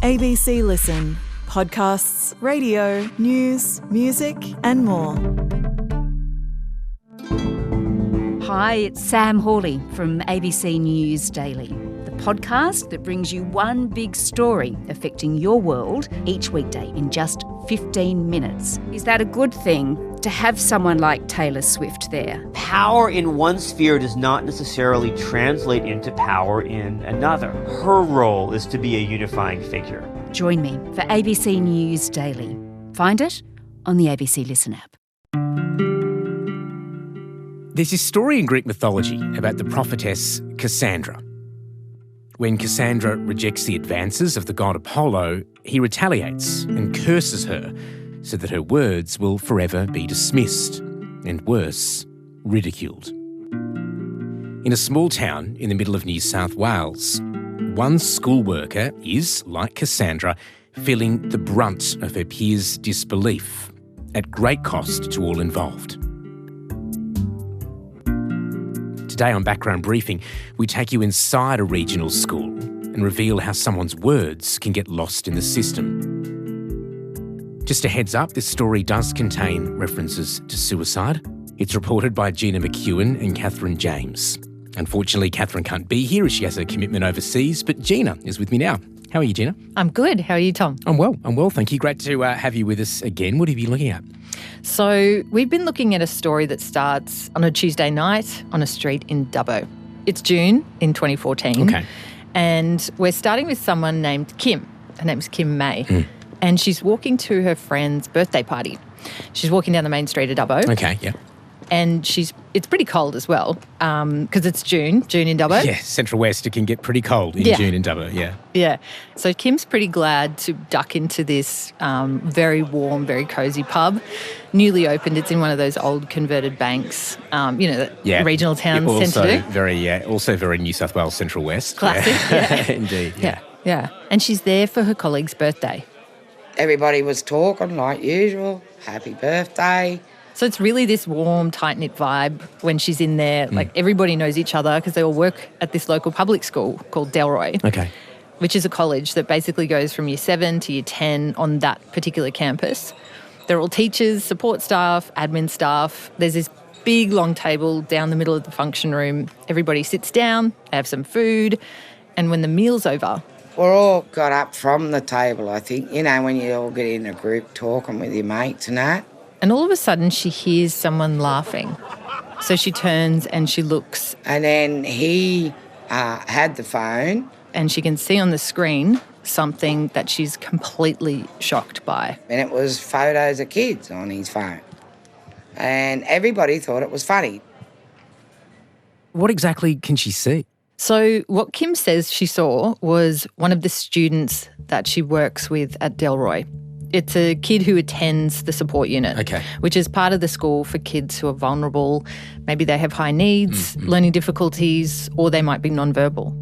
ABC Listen. Podcasts, radio, news, music and more. Hi, it's Sam Hawley from ABC News Daily, the podcast that brings you one big story affecting your world each weekday in just 15 minutes. Is that a good thing to have someone like Taylor Swift there? Power in one sphere does not necessarily translate into power in another. Her role is to be a unifying figure. Join me for ABC News Daily. Find it on the ABC Listen app. There's this story in Greek mythology about the prophetess Cassandra. When Cassandra rejects the advances of the god Apollo, he retaliates and curses her so that her words will forever be dismissed and, worse, ridiculed. In a small town in the middle of New South Wales, one school worker is, like Cassandra, feeling the brunt of her peers' disbelief at great cost to all involved. Today on Background Briefing, we take you inside a regional school and reveal how someone's words can get lost in the system. Just a heads up, this story does contain references to suicide. It's reported by Gina McEwen and Catherine James. Unfortunately, Catherine can't be here as she has a commitment overseas, but Gina is with me now. How are you, Gina? I'm good. How are you, Tom? I'm well, thank you. Great to have you with us again. What have you been looking at? So we've been looking at a story that starts on a Tuesday night on a street in Dubbo. It's June in 2014. Okay. And we're starting with someone named Kim. Her name's Kim May. And she's walking to her friend's birthday party. She's walking down the main street of Dubbo. Okay, yeah. And it's pretty cold as well because it's June in Dubbo. Yeah, Central West, it can get pretty cold in June in Dubbo, yeah. Yeah. So Kim's pretty glad to duck into this very warm, very cosy pub. Newly opened. It's in one of those old converted banks, regional towns tend to do. Also very New South Wales Central West. Classic, yeah. Indeed, Yeah. And she's there for her colleague's birthday. Everybody was talking like usual. Happy birthday. So it's really this warm, tight-knit vibe when she's in there. Like everybody knows each other because they all work at this local public school called Delroy, which is a college that basically goes from year 7 to year 10 on that particular campus. They're all teachers, support staff, admin staff. There's this big, long table down the middle of the function room. Everybody sits down, they have some food, and when the meal's over... We're all got up from the table, I think, when you all get in a group talking with your mates and that. And all of a sudden she hears someone laughing. So she turns and she looks. And then he had the phone. And she can see on the screen something that she's completely shocked by. And it was photos of kids on his phone. And everybody thought it was funny. What exactly can she see? So what Kim says she saw was one of the students that she works with at Delroy. It's a kid who attends the support unit, which is part of the school for kids who are vulnerable. Maybe they have high needs, learning difficulties, or they might be nonverbal.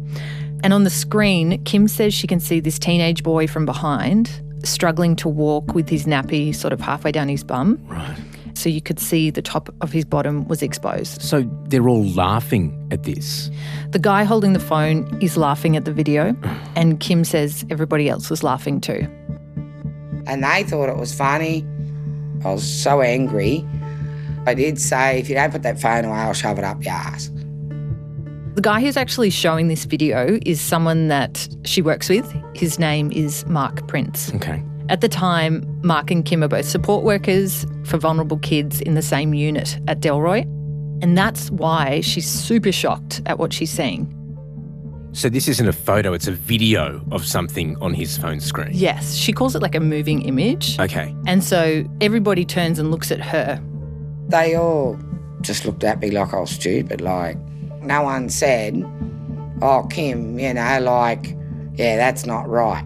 And on the screen, Kim says she can see this teenage boy from behind struggling to walk with his nappy sort of halfway down his bum. Right. So you could see the top of his bottom was exposed. So they're all laughing at this? The guy holding the phone is laughing at the video, and Kim says everybody else was laughing too. And they thought it was funny. I was so angry. I did say, if you don't put that phone away, I'll shove it up your ass. The guy who's actually showing this video is someone that she works with. His name is Mark Prince. Okay. At the time, Mark and Kim are both support workers for vulnerable kids in the same unit at Delroy. And that's why she's super shocked at what she's seeing. So this isn't a photo, it's a video of something on his phone screen? Yes, she calls it like a moving image. Okay. And so everybody turns and looks at her. They all just looked at me like I was stupid. Like, no one said, oh, Kim, that's not right.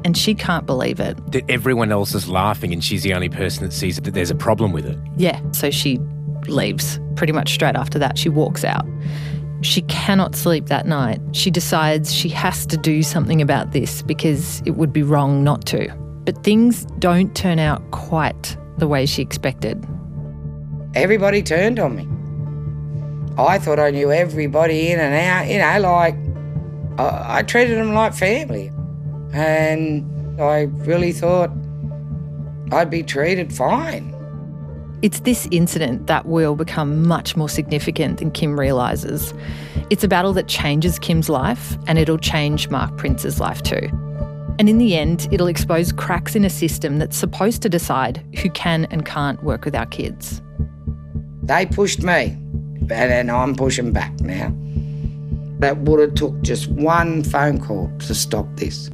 And she can't believe it. That everyone else is laughing and she's the only person that sees that there's a problem with it. Yeah, so she leaves pretty much straight after that. She walks out. She cannot sleep that night. She decides she has to do something about this because it would be wrong not to. But things don't turn out quite the way she expected. Everybody turned on me. I thought I knew everybody in and out, I treated them like family. and I really thought I'd be treated fine. It's this incident that will become much more significant than Kim realises. It's a battle that changes Kim's life, and it'll change Mark Prince's life too. And in the end, it'll expose cracks in a system that's supposed to decide who can and can't work with our kids. They pushed me, and I'm pushing back now. That would have took just one phone call to stop this.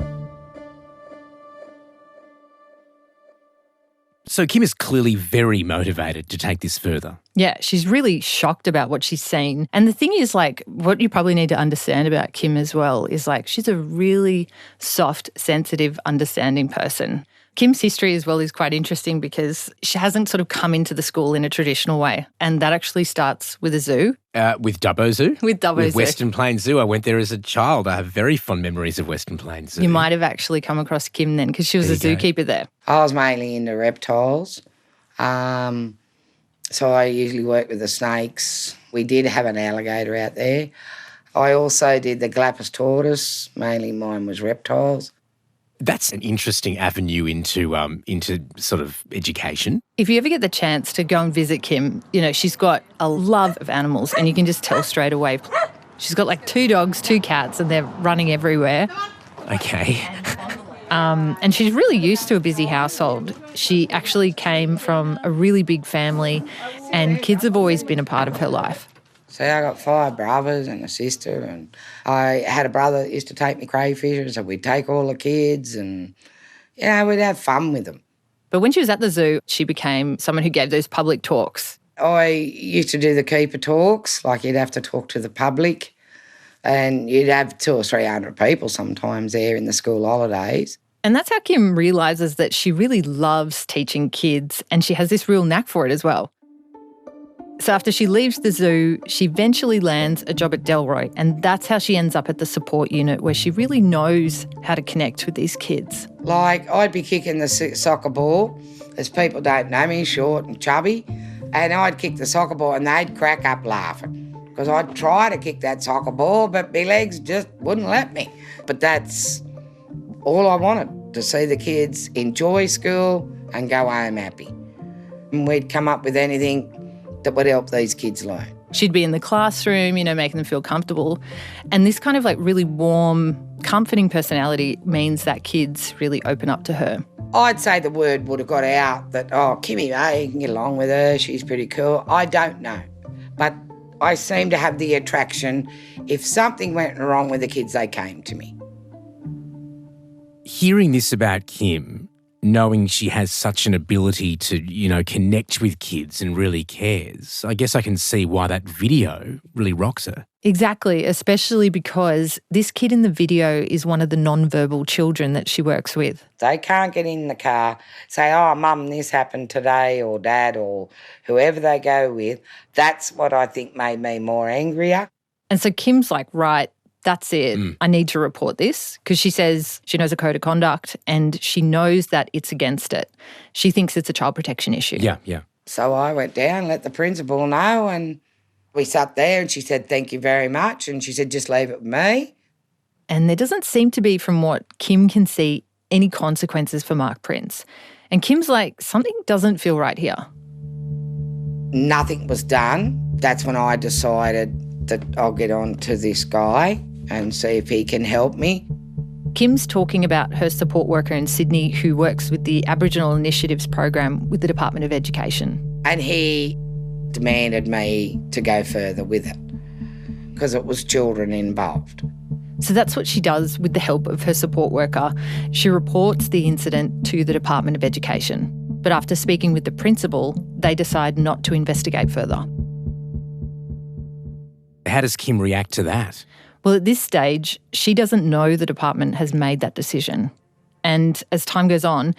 So Kim is clearly very motivated to take this further. Yeah, she's really shocked about what she's seen. And the thing is, like, what you probably need to understand about Kim as well is, like, she's a really soft, sensitive, understanding person. Kim's history as well is quite interesting because she hasn't sort of come into the school in a traditional way. And that actually starts with a zoo. With Dubbo Zoo? With Dubbo Zoo. Western Plains Zoo. I went there as a child. I have very fond memories of Western Plains Zoo. You might have actually come across Kim then because she was a zookeeper there. I was mainly into reptiles. So I usually worked with the snakes. We did have an alligator out there. I also did the Galapagos tortoise. Mainly mine was reptiles. That's an interesting avenue into sort of education. If you ever get the chance to go and visit Kim, you know, she's got a love of animals and you can just tell straight away. She's got like 2 dogs, 2 cats, and they're running everywhere. Okay. And she's really used to a busy household. She actually came from a really big family and kids have always been a part of her life. So I got 5 brothers and a sister, and I had a brother that used to take me crayfishing, so we'd take all the kids and, you know, we'd have fun with them. But when she was at the zoo, she became someone who gave those public talks. I used to do the keeper talks, like you'd have to talk to the public, and you'd have 200 or 300 people sometimes there in the school holidays. And that's how Kim realises that she really loves teaching kids and she has this real knack for it as well. So after she leaves the zoo, she eventually lands a job at Delroy, and that's how she ends up at the support unit where she really knows how to connect with these kids. Like, I'd be kicking the soccer ball, as people don't know me, short and chubby, and I'd kick the soccer ball and they'd crack up laughing because I'd try to kick that soccer ball, but my legs just wouldn't let me. But that's all I wanted, to see the kids enjoy school and go home happy. And we'd come up with anything that would help these kids learn. She'd be in the classroom, you know, making them feel comfortable. And this kind of like really warm, comforting personality means that kids really open up to her. I'd say the word would have got out that, oh, Kimmy, you can get along with her, she's pretty cool. I don't know. But I seem to have the attraction. If something went wrong with the kids, they came to me. Hearing this about Kim, knowing she has such an ability to, you know, connect with kids and really cares, I guess I can see why that video really rocks her. Exactly, especially because this kid in the video is one of the non-verbal children that she works with. They can't get in the car, say, oh, Mum, this happened today, or Dad, or whoever they go with. That's what I think made me more angrier. And so Kim's like, right, that's it. I need to report this, because she says she knows a code of conduct and she knows that it's against it. She thinks it's a child protection issue. Yeah. So I went down, let the principal know, and we sat there and she said, thank you very much. And she said, just leave it with me. And there doesn't seem to be, from what Kim can see, any consequences for Mark Prince. And Kim's like, something doesn't feel right here. Nothing was done. That's when I decided that I'll get on to this guy and see if he can help me. Kim's talking about her support worker in Sydney who works with the Aboriginal Initiatives program with the Department of Education. And he demanded me to go further with it because it was children involved. So that's what she does with the help of her support worker. She reports the incident to the Department of Education. But after speaking with the principal, they decide not to investigate further. How does Kim react to that? Well, at this stage, she doesn't know the department has made that decision. And as time goes on,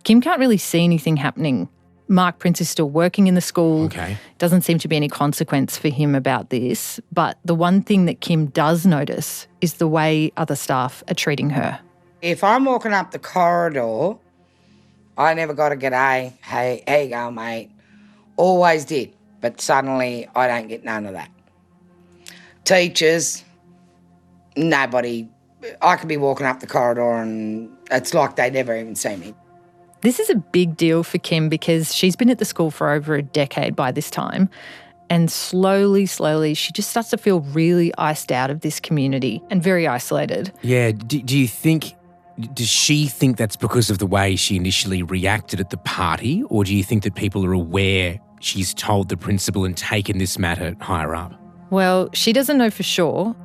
Kim can't really see anything happening. Mark Prince is still working in the school. Okay. Doesn't seem to be any consequence for him about this. But the one thing that Kim does notice is the way other staff are treating her. If I'm walking up the corridor, I never got a g'day, hey, how you going, mate? Always did. But suddenly I don't get none of that. Teachers, nobody I could be walking up the corridor and it's like they never even see me. This is a big deal for Kim because she's been at the school for over a decade by this time. And slowly, she just starts to feel really iced out of this community and very isolated. Yeah, do you think, does she think that's because of the way she initially reacted at the party, or do you think that people are aware she's told the principal and taken this matter higher up? Well, she doesn't know for sure.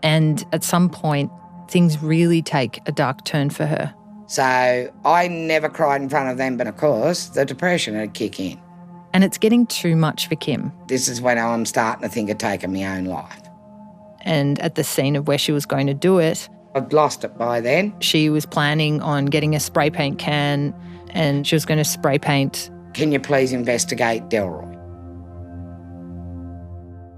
And at some point, things really take a dark turn for her. So I never cried in front of them, but of course the depression would kick in. And it's getting too much for Kim. This is when I'm starting to think of taking my own life. And at the scene of where she was going to do it, I'd lost it by then. she was planning on getting a spray paint can and she was going to spray paint. Can you please investigate Delroy?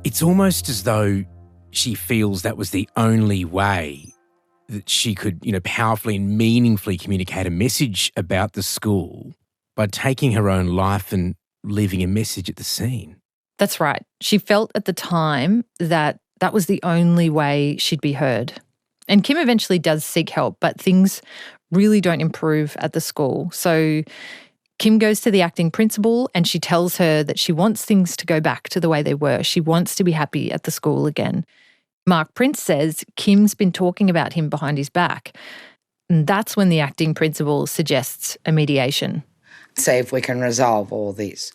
It's almost as though she feels that was the only way that she could, powerfully and meaningfully communicate a message about the school by taking her own life and leaving a message at the scene. That's right. She felt at the time that that was the only way she'd be heard. And Kim eventually does seek help, but things really don't improve at the school. So Kim goes to the acting principal and she tells her that she wants things to go back to the way they were. She wants to be happy at the school again. Mark Prince says Kim's been talking about him behind his back. And that's when the acting principal suggests a mediation. See if we can resolve all this.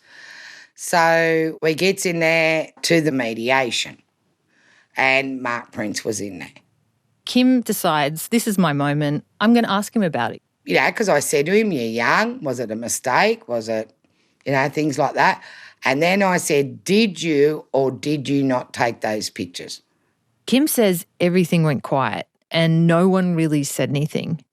So we gets in there to the mediation and Mark Prince was in there. Kim decides, this is my moment. I'm going to ask him about it. Because I said to him, you're young. Was it a mistake? Was it, things like that. And then I said, did you or did you not take those pictures? Kim says everything went quiet and no one really said anything.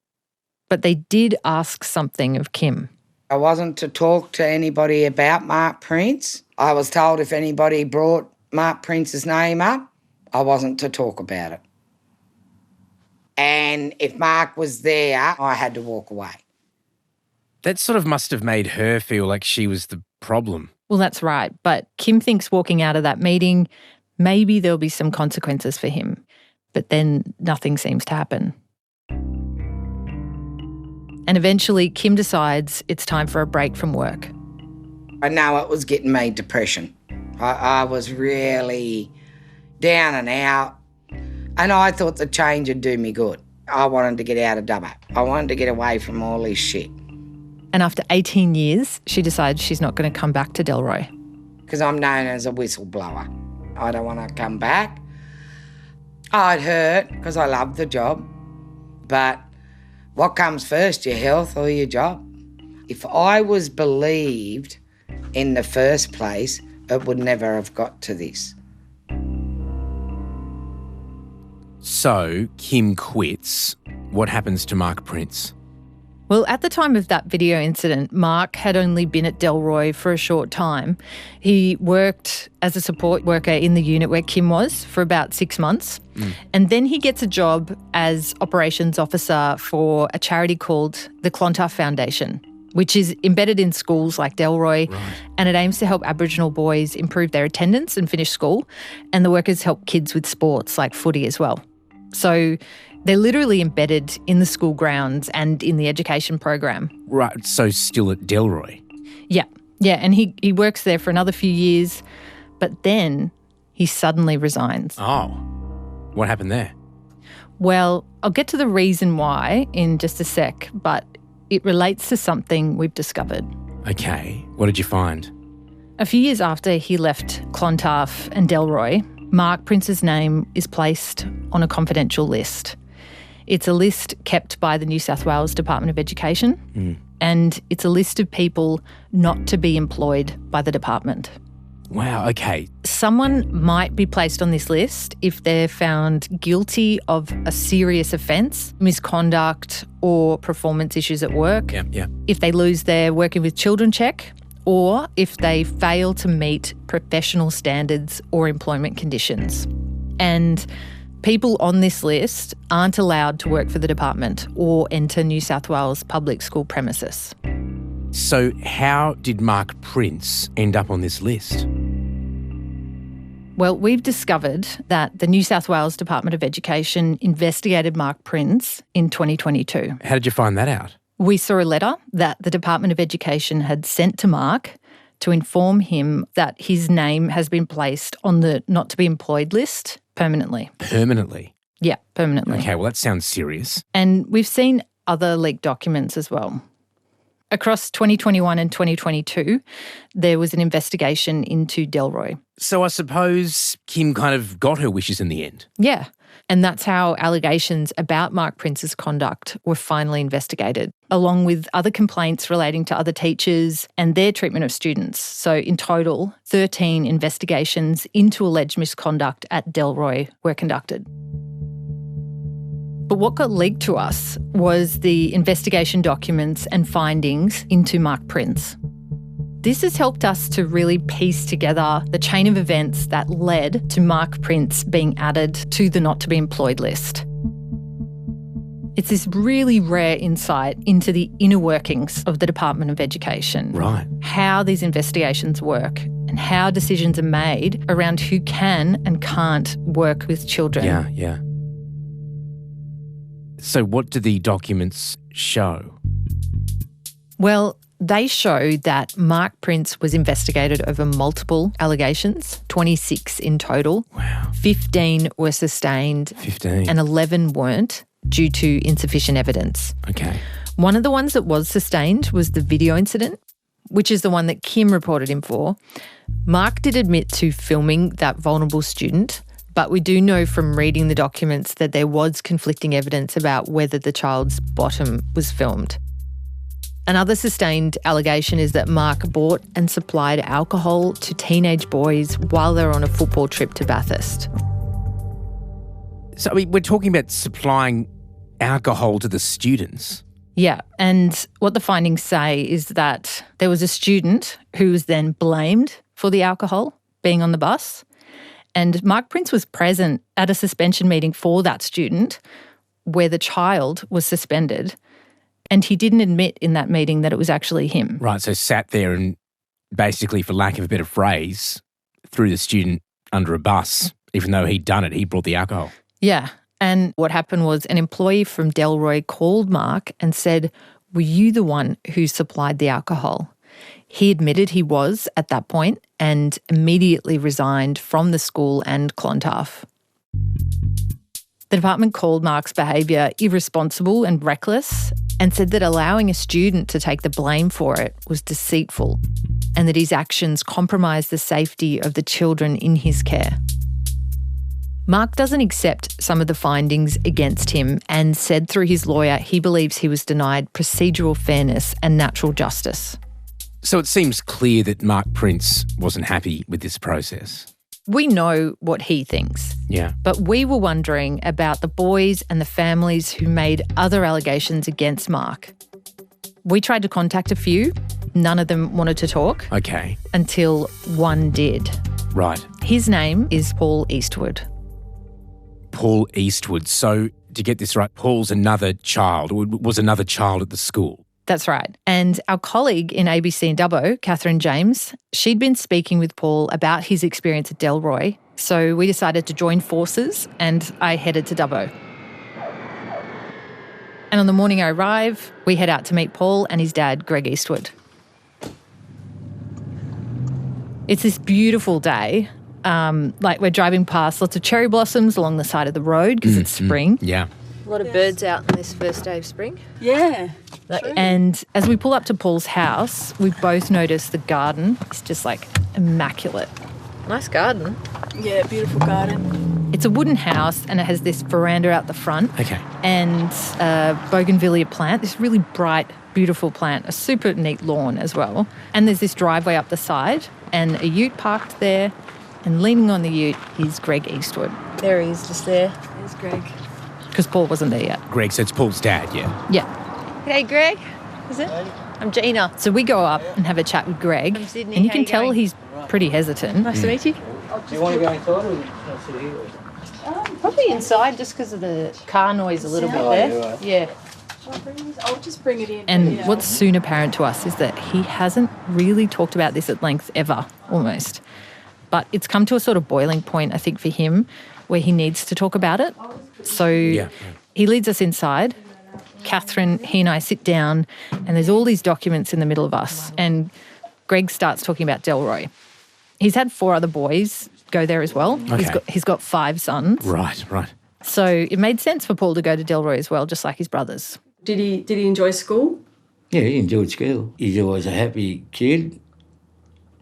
But they did ask something of Kim. I wasn't to talk to anybody about Mark Prince. I was told if anybody brought Mark Prince's name up, I wasn't to talk about it. And if Mark was there, I had to walk away. That sort of must have made her feel like she was the problem. Well, that's right. But Kim thinks walking out of that meeting, maybe there'll be some consequences for him. But then nothing seems to happen. And eventually Kim decides it's time for a break from work. I know it was getting me depression. I was really down and out. And I thought the change would do me good. I wanted to get out of Dubbo. I wanted to get away from all this shit. And after 18 years, she decides she's not going to come back to Delroy. Because I'm known as a whistleblower. I don't want to come back. Oh, it hurt because I love the job. But what comes first, your health or your job? If I was believed in the first place, it would never have got to this. So, Kim quits. What happens to Mark Prince? Well, at the time of that video incident, Mark had only been at Delroy for a short time. He worked as a support worker in the unit where Kim was for about 6 months. And then he gets a job as operations officer for a charity called the Clontarf Foundation, which is embedded in schools like Delroy, and it aims to help Aboriginal boys improve their attendance and finish school. And the workers help kids with sports like footy as well. So they're literally embedded in the school grounds and in the education program. Right, so still at Delroy? Yeah, and he works there for another few years, but then he suddenly resigns. Oh, what happened there? Well, I'll get to the reason why in just a sec, but it relates to something we've discovered. Okay, what did you find? A few years after he left Clontarf and Delroy, Mark Prince's name is placed on a confidential list. It's a list kept by the New South Wales Department of Education, and it's a list of people not to be employed by the department. Wow, okay. Someone might be placed on this list if they're found guilty of a serious offence, misconduct or performance issues at work, if they lose their working with children check, or if they fail to meet professional standards or employment conditions. And people on this list aren't allowed to work for the department or enter New South Wales public school premises. So how did Mark Prince end up on this list? Well, we've discovered that the New South Wales Department of Education investigated Mark Prince in 2022. How did you find that out? We saw a letter that the Department of Education had sent to Mark to inform him that his name has been placed on the not to be employed list permanently. Permanently? Yeah, permanently. Okay, well, that sounds serious. And we've seen other leaked documents as well. Across 2021 and 2022, there was an investigation into Delroy. So I suppose Kim kind of got her wishes in the end. Yeah. And that's how allegations about Mark Prince's conduct were finally investigated, along with other complaints relating to other teachers and their treatment of students. So in total, 13 investigations into alleged misconduct at Delroy were conducted. But what got leaked to us was the investigation documents and findings into Mark Prince. This has helped us to really piece together the chain of events that led to Mark Prince being added to the not to be employed list. It's this really rare insight into the inner workings of the Department of Education. Right. How these investigations work and how decisions are made around who can and can't work with children. Yeah. So what do the documents show? Well, they show that Mark Prince was investigated over multiple allegations, 26 in total. Wow. 15 were sustained. 15. And 11 weren't due to insufficient evidence. Okay. One of the ones that was sustained was the video incident, which is the one that Kim reported him for. Mark did admit to filming that vulnerable student, but we do know from reading the documents that there was conflicting evidence about whether the child's bottom was filmed. Another sustained allegation is that Mark bought and supplied alcohol to teenage boys while they were on a football trip to Bathurst. So I mean, we're talking about supplying alcohol to the students. Yeah, and what the findings say is that there was a student who was then blamed for the alcohol being on the bus, and Mark Prince was present at a suspension meeting for that student where the child was suspended, and he didn't admit in that meeting that it was actually him. Right, so sat there and basically, for lack of a better phrase, threw the student under a bus, even though he'd done it, he brought the alcohol. Yeah, and what happened was an employee from Delroy called Mark and said, "Were you the one who supplied the alcohol?" He admitted he was at that point and immediately resigned from the school and Clontarf. The department called Mark's behaviour irresponsible and reckless and said that allowing a student to take the blame for it was deceitful and that his actions compromised the safety of the children in his care. Mark doesn't accept some of the findings against him and said through his lawyer he believes he was denied procedural fairness and natural justice. So it seems clear that Mark Prince wasn't happy with this process. We know what he thinks. Yeah. But we were wondering about the boys and the families who made other allegations against Mark. We tried to contact a few. None of them wanted to talk. Okay. Until one did. Right. His name is Paul Eastwood. Paul Eastwood. So to get this right, Paul's another child, or was another child at the school. That's right. And our colleague in ABC in Dubbo, Catherine James, she'd been speaking with Paul about his experience at Delroy. So we decided to join forces and I headed to Dubbo. And on the morning I arrive, we head out to meet Paul and his dad, Greg Eastwood. It's this beautiful day. We're driving past lots of cherry blossoms along the side of the road because it's spring. Yeah. A lot of birds out on this first day of spring. Yeah. And as we pull up to Paul's house, we both notice the garden is just like immaculate. Nice garden. Yeah, beautiful garden. It's a wooden house and it has this veranda out the front. Okay. And a bougainvillea plant, this really bright, beautiful plant, a super neat lawn as well. And there's this driveway up the side and a ute parked there. And leaning on the ute is Greg Eastwood. There he is, just there. There's Greg. Because Paul wasn't there yet. Greg, so it's Paul's dad, yeah? Yeah. Hey, Greg. Is it? I'm Gina. So we go up and have a chat with Greg. I'm Sydney. And you How can you tell going? he's pretty hesitant. Nice to meet you. Do you want to go inside or you want to sit here? Probably inside just because of the car noise a little bit Oh, there. yeah, right. Yeah. I'll just bring it in. And what's soon apparent to us is that he hasn't really talked about this at length ever, almost. But it's come to a sort of boiling point, I think, for him, where he needs to talk about it. So he leads us inside. Catherine, he and I sit down, and there's all these documents in the middle of us. And Greg starts talking about Delroy. He's had 4 other boys go there as well. Okay. He's got 5 sons. Right. So it made sense for Paul to go to Delroy as well, just like his brothers. Did he enjoy school? Yeah, he enjoyed school. He's always a happy kid.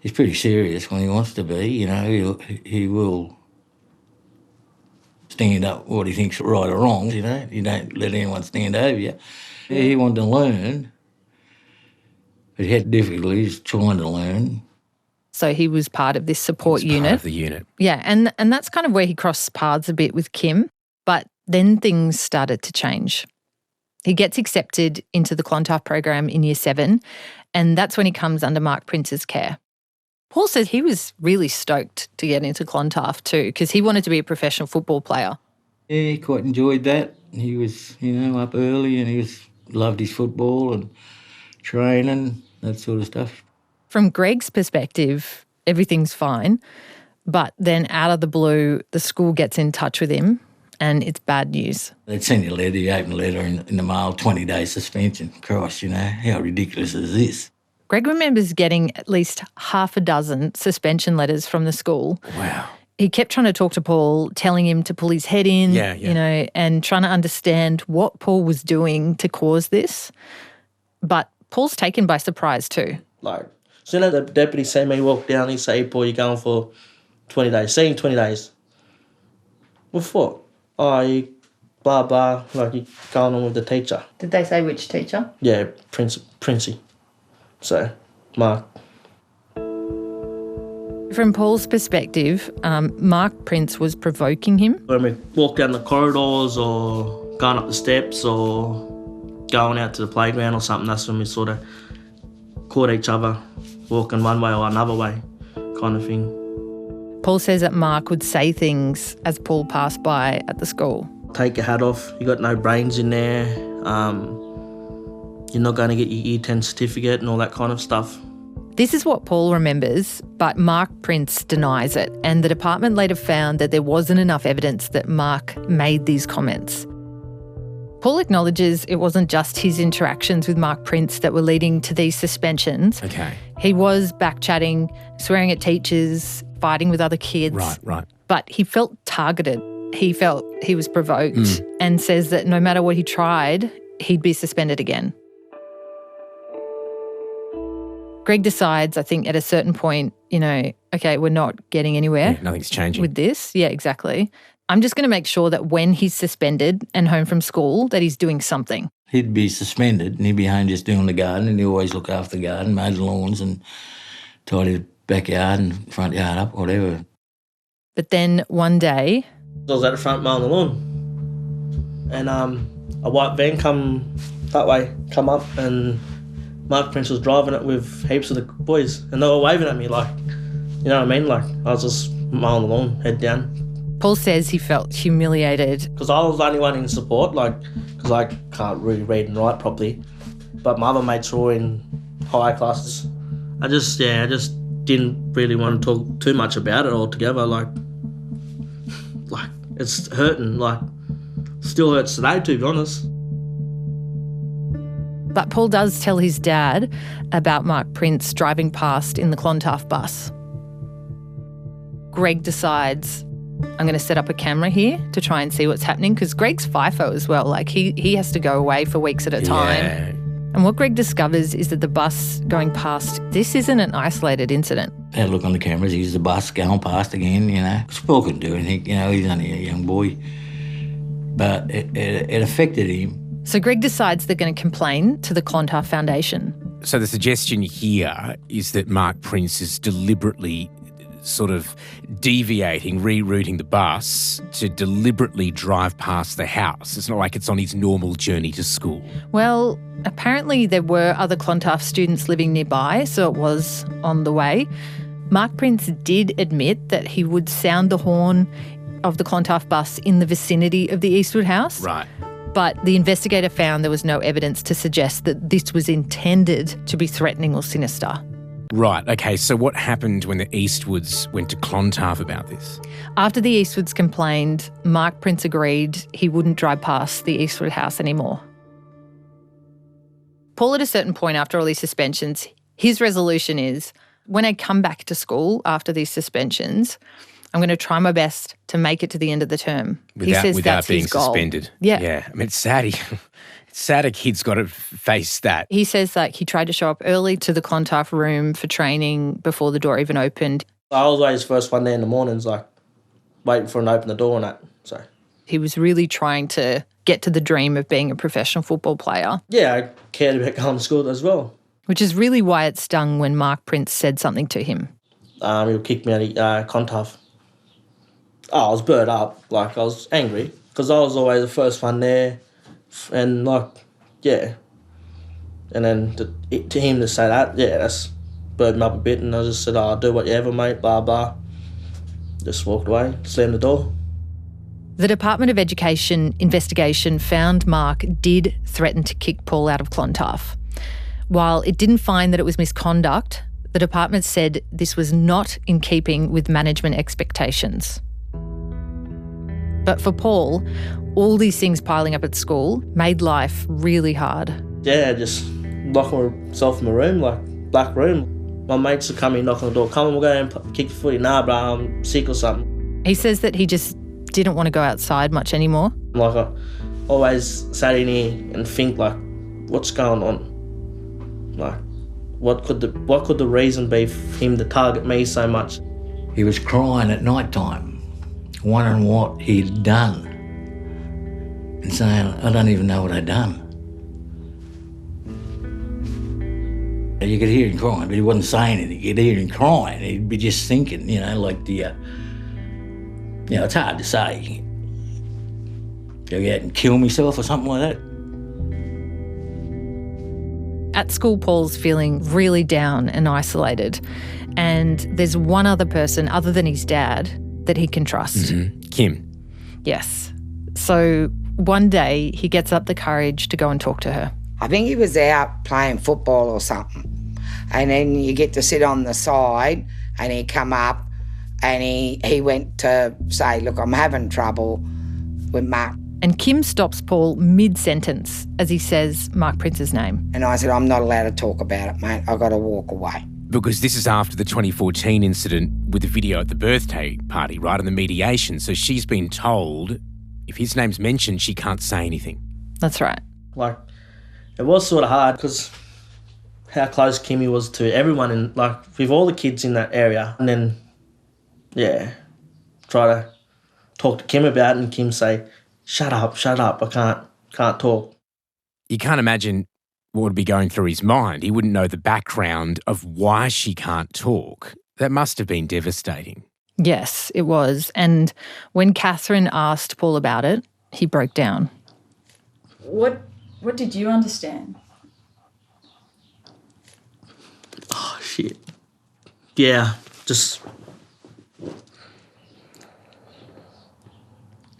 He's pretty serious when he wants to be, you know. He will stand up what he thinks right or wrong, you know. You don't let anyone stand over you. Yeah, he wanted to learn, but he had difficulties trying to learn. So he was part of this support unit. Part of the unit. Yeah, and that's kind of where he crossed paths a bit with Kim. But then things started to change. He gets accepted into the Clontarf program in Year 7, and that's when he comes under Mark Prince's care. Paul says he was really stoked to get into Clontarf too, because he wanted to be a professional football player. Yeah, he quite enjoyed that. He was, you know, up early, and he loved his football and training, that sort of stuff. From Greg's perspective, everything's fine, but then out of the blue, the school gets in touch with him, and it's bad news. They'd send you a letter, you open a letter in the mail, 20-day suspension. Christ, you know, how ridiculous is this? Greg remembers getting at least half a dozen suspension letters from the school. Wow. He kept trying to talk to Paul, telling him to pull his head in, you know, and trying to understand what Paul was doing to cause this. But Paul's taken by surprise too. Like, as soon as the deputy seen me walk down, he say, "Hey, Paul, you're going for 20 days. Seeing 20 days. What for? Oh, you blah, blah, like you're going on with the teacher. Did they say which teacher? Yeah, Princey. So, Mark. From Paul's perspective, Mark Prince was provoking him. When we walk down the corridors or going up the steps or going out to the playground or something, that's when we sort of caught each other walking one way or another way kind of thing. Paul says that Mark would say things as Paul passed by at the school. Take your hat off, you got no brains in there, you're not going to get your Year 10 certificate and all that kind of stuff. This is what Paul remembers, but Mark Prince denies it, and the department later found that there wasn't enough evidence that Mark made these comments. Paul acknowledges it wasn't just his interactions with Mark Prince that were leading to these suspensions. Okay. He was backchatting, swearing at teachers, fighting with other kids. Right. But he felt targeted. He felt he was provoked and says that no matter what he tried, he'd be suspended again. Greg decides, I think, at a certain point, you know, okay, we're not getting anywhere. Yeah, nothing's changing. With this. Yeah, exactly. I'm just going to make sure that when he's suspended and home from school, that he's doing something. He'd be suspended and he'd be home just doing the garden, and he'd always look after the garden, mowed the lawns and tidy the backyard and front yard up, whatever. But then one day... I was at the front mowing the lawn, and a white van come up, and Mark Prince was driving it with heaps of the boys, and they were waving at me like, you know what I mean? Like, I was just mowing the lawn, head down. Paul says he felt humiliated. Because I was the only one in support, like, because I can't really read and write properly. But my other mates were all in higher classes. I just didn't really want to talk too much about it altogether. Like it's hurting, like, still hurts today, to be honest. But Paul does tell his dad about Mark Prince driving past in the Clontarf bus. Greg decides, I'm going to set up a camera here to try and see what's happening, because Greg's FIFO as well. Like, he has to go away for weeks at a time. Yeah. And what Greg discovers is that the bus going past, this isn't an isolated incident. Had a look on the cameras, here's the bus going past again, you know. Paul couldn't do anything, you know, he's only a young boy. But it affected him. So Greg decides they're going to complain to the Clontarf Foundation. So the suggestion here is that Mark Prince is deliberately sort of deviating, rerouting the bus to deliberately drive past the house. It's not like it's on his normal journey to school. Well, apparently there were other Clontarf students living nearby, so it was on the way. Mark Prince did admit that he would sound the horn of the Clontarf bus in the vicinity of the Eastwood house. Right. But the investigator found there was no evidence to suggest that this was intended to be threatening or sinister. Right, okay, so what happened when the Eastwoods went to Clontarf about this? After the Eastwoods complained, Mark Prince agreed he wouldn't drive past the Eastwood house anymore. Paul, at a certain point after all these suspensions, his resolution is, when I come back to school after these suspensions, I'm going to try my best to make it to the end of the term. He says without that's being his goal. suspended. Yeah. I mean, it's sad. It's sad a kid's got to face that. He says that he tried to show up early to the Clontarf room for training before the door even opened. I was always first one there in the mornings, like waiting for him to open the door and that. So he was really trying to get to the dream of being a professional football player. Yeah, I cared about going to school as well. Which is really why it stung when Mark Prince said something to him. He kicked me out of Clontarf. I was burnt up. Like, I was angry because I was always the first one there. And, like, yeah. And then to him to say that, yeah, that's burnt me up a bit. And I just said, I'll do whatever, mate, blah, blah. Just walked away, slammed the door. The Department of Education investigation found Mark did threaten to kick Paul out of Clontarf. While it didn't find that it was misconduct, the department said this was not in keeping with management expectations. But for Paul, all these things piling up at school made life really hard. Yeah, just locking myself in my room, like black room. My mates would come in, knock on the door, come on, we'll go and kick the footy. Nah, bro, I'm sick or something. He says that he just didn't want to go outside much anymore. Like, I always sat in here and think, like, what's going on? Like, what could the reason be for him to target me so much? He was crying at night time, wondering what he'd done, and saying, I don't even know what I'd done. You could hear him crying, but he wasn't saying anything. You could hear him crying. He'd be just thinking, like it's hard to say. Go out and kill myself or something like that. At school, Paul's feeling really down and isolated. And there's one other person other than his dad that he can trust. Mm-hmm. Kim. Yes. So one day he gets up the courage to go and talk to her. I think he was out playing football or something. And then you get to sit on the side and he come up and he went to say, look, I'm having trouble with Mark. And Kim stops Paul mid-sentence as he says Mark Prince's name. And I said, I'm not allowed to talk about it, mate. I've got to walk away. Because this is after the 2014 incident with the video at the birthday party, right, and the mediation. So she's been told if his name's mentioned, she can't say anything. That's right. Like, it was sort of hard because how close Kimmy was to everyone and, like, with all the kids in that area. And then, yeah, try to talk to Kim about it and Kim say, shut up, I can't talk. You can't imagine what would be going through his mind. He wouldn't know the background of why she can't talk. That must have been devastating. Yes, it was. And when Catherine asked Paul about it, he broke down. What did you understand? Oh, shit. Yeah, just...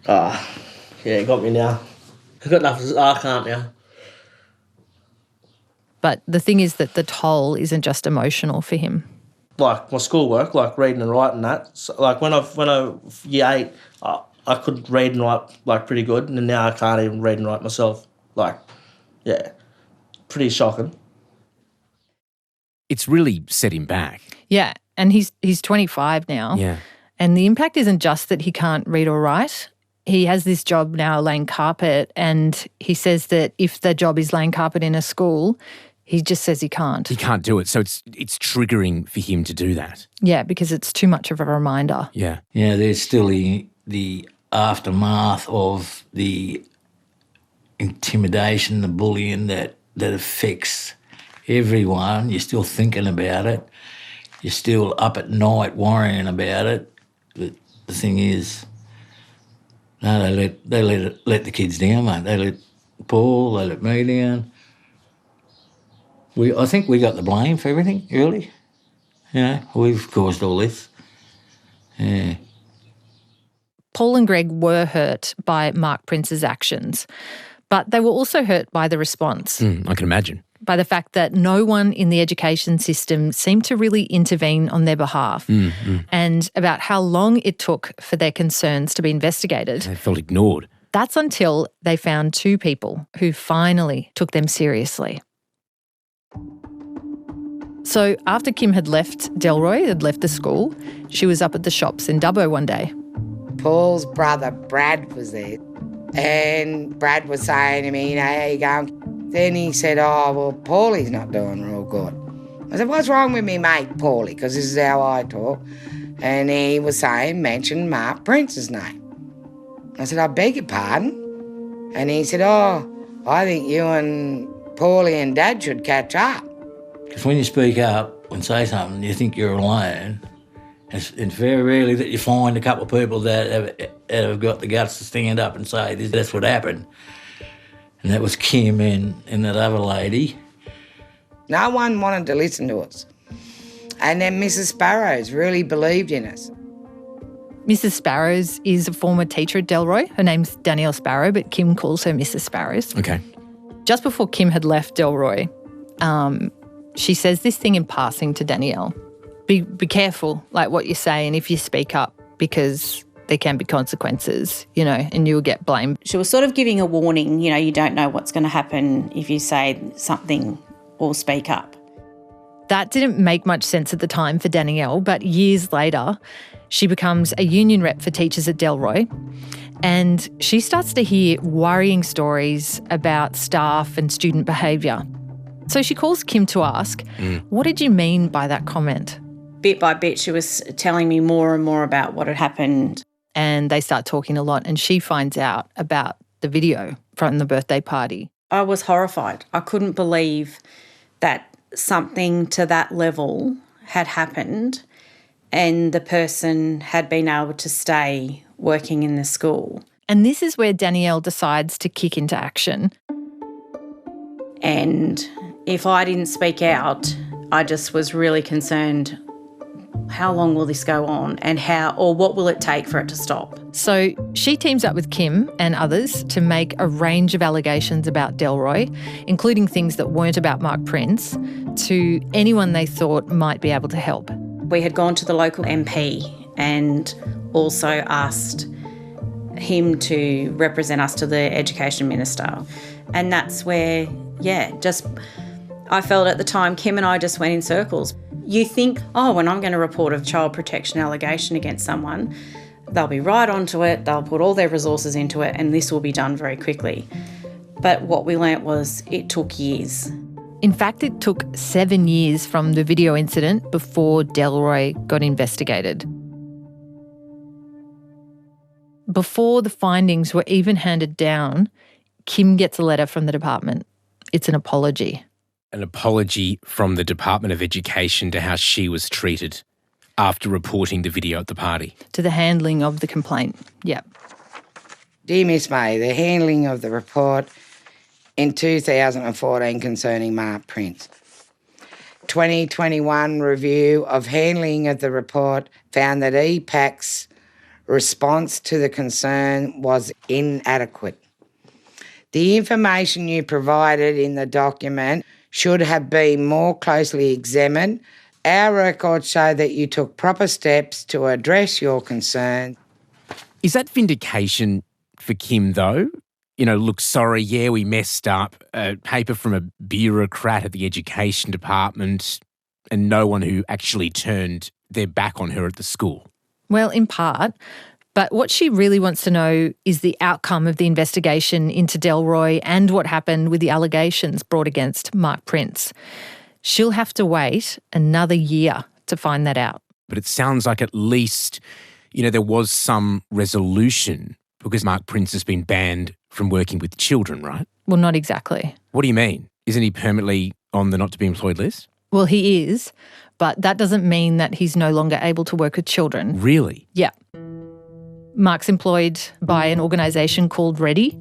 yeah, it got me now. I've got nothing. I can't now. But the thing is that the toll isn't just emotional for him. Like my schoolwork, like reading and writing that. So, like when I year 8, I could read and write like pretty good, and now I can't even read and write myself. Like, yeah, pretty shocking. It's really set him back. Yeah, and he's 25 now. Yeah. And the impact isn't just that he can't read or write. He has this job now laying carpet, and he says that if the job is laying carpet in a school, he just says he can't. He can't do it. So it's triggering for him to do that. Yeah, because it's too much of a reminder. Yeah. Yeah, there's still the aftermath of the intimidation, the bullying that affects everyone. You're still thinking about it. You're still up at night worrying about it. But the thing is, no, they let the kids down, mate. They let Paul, they let me down. I think we got the blame for everything, really. We've caused all this. Yeah. Paul and Greg were hurt by Mark Prince's actions, but they were also hurt by the response. I can imagine. by the fact that no one in the education system seemed to really intervene on their behalf, and about how long it took for their concerns to be investigated. They felt ignored. That's until they found two people who finally took them seriously. So after Kim had left Delroy, had left the school, she was up at the shops in Dubbo one day. Paul's brother, Brad, was there. And Brad was saying to me, how you going? Then he said, well, Paulie's not doing real good. I said, what's wrong with me mate, Paulie? Because this is how I talk. And he was saying, mention Mark Prince's name. I said, I beg your pardon? And he said, I think you and Paulie and Dad should catch up. Because when you speak up and say something, you think you're alone. It's very rarely that you find a couple of people that have got the guts to stand up and say, that's what happened. And that was Kim and that other lady. No one wanted to listen to us. And then Mrs. Sparrows really believed in us. Mrs. Sparrows is a former teacher at Delroy. Her name's Danielle Sparrow, but Kim calls her Mrs. Sparrows. Okay. Just before Kim had left Delroy, she says this thing in passing to Danielle. Be careful, like what you say, and if you speak up, because there can be consequences, and you'll get blamed. She was sort of giving a warning, you don't know what's going to happen if you say something or speak up. That didn't make much sense at the time for Danielle, but years later, she becomes a union rep for teachers at Delroy, and she starts to hear worrying stories about staff and student behaviour. So she calls Kim to ask, what did you mean by that comment? Bit by bit, she was telling me more and more about what had happened. And they start talking a lot, and she finds out about the video from the birthday party. I was horrified. I couldn't believe that something to that level had happened and the person had been able to stay working in the school. And this is where Danielle decides to kick into action. And if I didn't speak out, I just was really concerned, how long will this go on and what will it take for it to stop? So she teams up with Kim and others to make a range of allegations about Delroy, including things that weren't about Mark Prince, to anyone they thought might be able to help. We had gone to the local MP and also asked him to represent us to the Education Minister. And that's where, I felt at the time Kim and I just went in circles. You think, when I'm going to report a child protection allegation against someone, they'll be right onto it, they'll put all their resources into it, and this will be done very quickly. But what we learnt was it took years. In fact, it took 7 years from the video incident before Delroy got investigated. Before the findings were even handed down, Kim gets a letter from the department. It's an apology. An apology from the Department of Education to how she was treated after reporting the video at the party. To the handling of the complaint, yep. Dear Miss May, the handling of the report in 2014 concerning Mark Prince. 2021 review of handling of the report found that EPAC's response to the concern was inadequate. The information you provided in the document should have been more closely examined. Our records show that you took proper steps to address your concern. Is that vindication for Kim, though? Look, sorry, we messed up. A paper from a bureaucrat at the education department and no one who actually turned their back on her at the school. Well, in part. But what she really wants to know is the outcome of the investigation into Delroy and what happened with the allegations brought against Mark Prince. She'll have to wait another year to find that out. But it sounds like at least, there was some resolution because Mark Prince has been banned from working with children, right? Well, not exactly. What do you mean? Isn't he permanently on the not-to-be-employed list? Well, he is, but that doesn't mean that he's no longer able to work with children. Really? Yeah. Mark's employed by an organisation called Ready.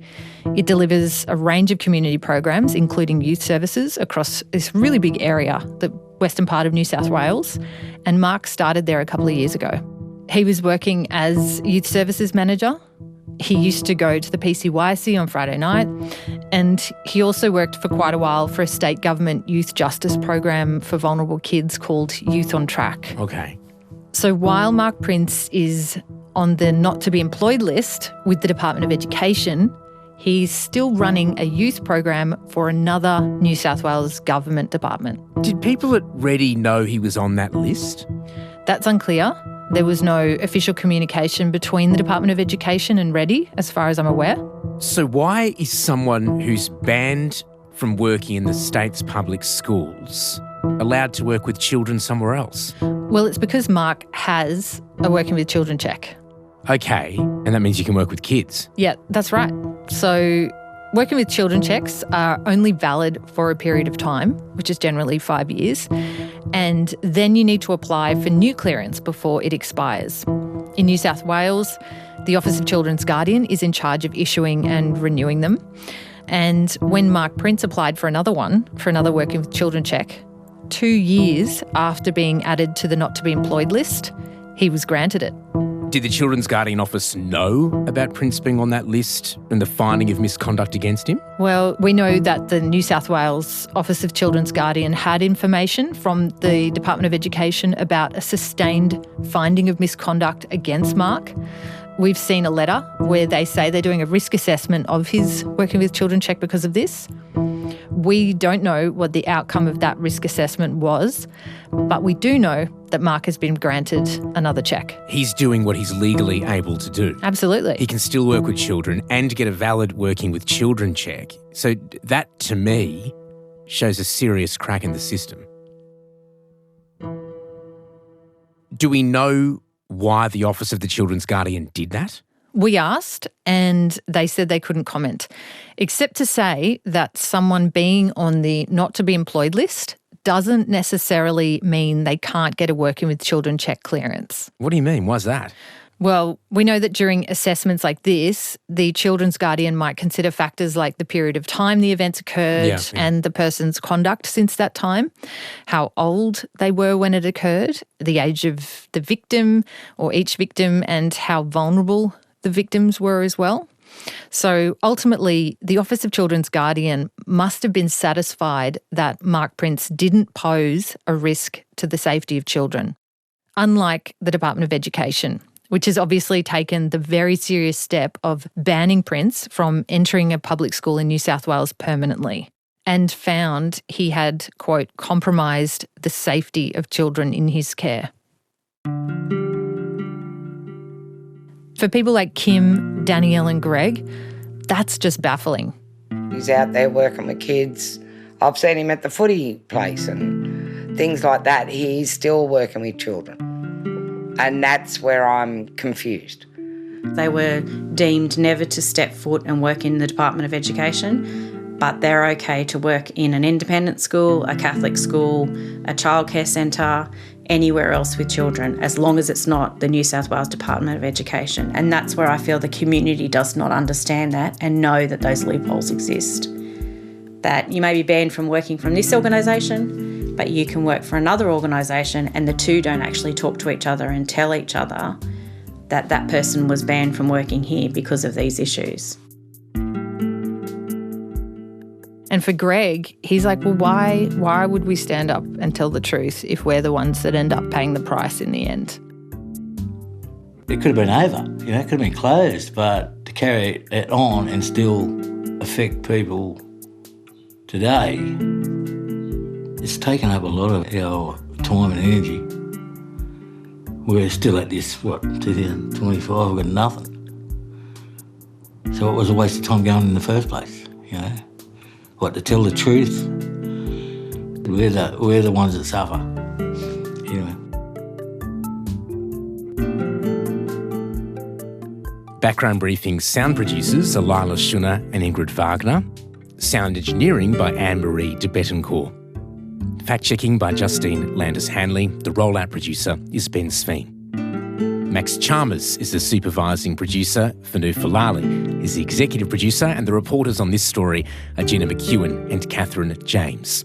It delivers a range of community programs, including youth services, across this really big area, the western part of New South Wales. And Mark started there a couple of years ago. He was working as youth services manager He used to go to the PCYC on Friday night, and he also worked for quite a while for a state government youth justice program for vulnerable kids called Youth on Track. Okay. So while Mark Prince is on the not to be employed list with the Department of Education, he's still running a youth program for another New South Wales government department. Did people at Reddy know he was on that list? That's unclear. There was no official communication between the Department of Education and Reddy, as far as I'm aware. So why is someone who's banned from working in the state's public schools allowed to work with children somewhere else? Well, it's because Mark has a Working with Children check. Okay, and that means you can work with kids. Yeah, that's right. So Working with Children checks are only valid for a period of time, which is generally 5 years, and then you need to apply for new clearance before it expires. In New South Wales, the Office of Children's Guardian is in charge of issuing and renewing them. And when Mark Prince applied for another one, for another Working with Children check, 2 years after being added to the not to be employed list, he was granted it. Did the Children's Guardian Office know about Prince being on that list and the finding of misconduct against him? Well, we know that the New South Wales Office of Children's Guardian had information from the Department of Education about a sustained finding of misconduct against Mark. We've seen a letter where they say they're doing a risk assessment of his Working with Children check because of this. We don't know what the outcome of that risk assessment was, but we do know that Mark has been granted another check. He's doing what he's legally able to do. Absolutely. He can still work with children and get a valid Working with Children check. So that, to me, shows a serious crack in the system. Do we know why the Office of the Children's Guardian did that? We asked and they said they couldn't comment, except to say that someone being on the not to be employed list doesn't necessarily mean they can't get a Working with Children check clearance. What do you mean? Why's that? Well, we know that during assessments like this, the Children's Guardian might consider factors like the period of time the events occurred and the person's conduct since that time, how old they were when it occurred, the age of the victim or each victim, and how vulnerable the victims were as well. So ultimately, the Office of Children's Guardian must have been satisfied that Mark Prince didn't pose a risk to the safety of children, unlike the Department of Education, which has obviously taken the very serious step of banning Prince from entering a public school in New South Wales permanently, and found he had, quote, compromised the safety of children in his care. For people like Kim, Danielle and Greg, that's just baffling. He's out there working with kids. I've seen him at the footy place and things like that. He's still working with children. And that's where I'm confused. They were deemed never to step foot and work in the Department of Education, but they're okay to work in an independent school, a Catholic school, a childcare centre, anywhere else with children, as long as it's not the New South Wales Department of Education. And that's where I feel the community does not understand that and know that those loopholes exist. That you may be banned from working from this organisation, but you can work for another organisation, and the two don't actually talk to each other and tell each other that that person was banned from working here because of these issues. And for Greg, he's like, well, why would we stand up and tell the truth if we're the ones that end up paying the price in the end? It could have been over, it could have been closed, but to carry it on and still affect people today, it's taken up a lot of our time and energy. We're still at this, 2025, we've got nothing. So it was a waste of time going in the first place, to tell the truth, we're the ones that suffer, Background Briefing's sound producers are Lila Schunner and Ingrid Wagner. Sound engineering by Anne-Marie de Bettencourt. Fact-checking by Justine Landis-Hanley. The rollout producer is Ben Sveen. Max Chalmers is the supervising producer. Fanu Falali is the executive producer, and the reporters on this story are Gina McEwen and Catherine James.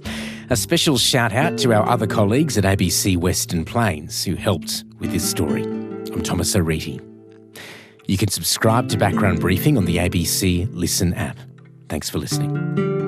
A special shout-out to our other colleagues at ABC Western Plains who helped with this story. I'm Thomas O'Reilly. You can subscribe to Background Briefing on the ABC Listen app. Thanks for listening.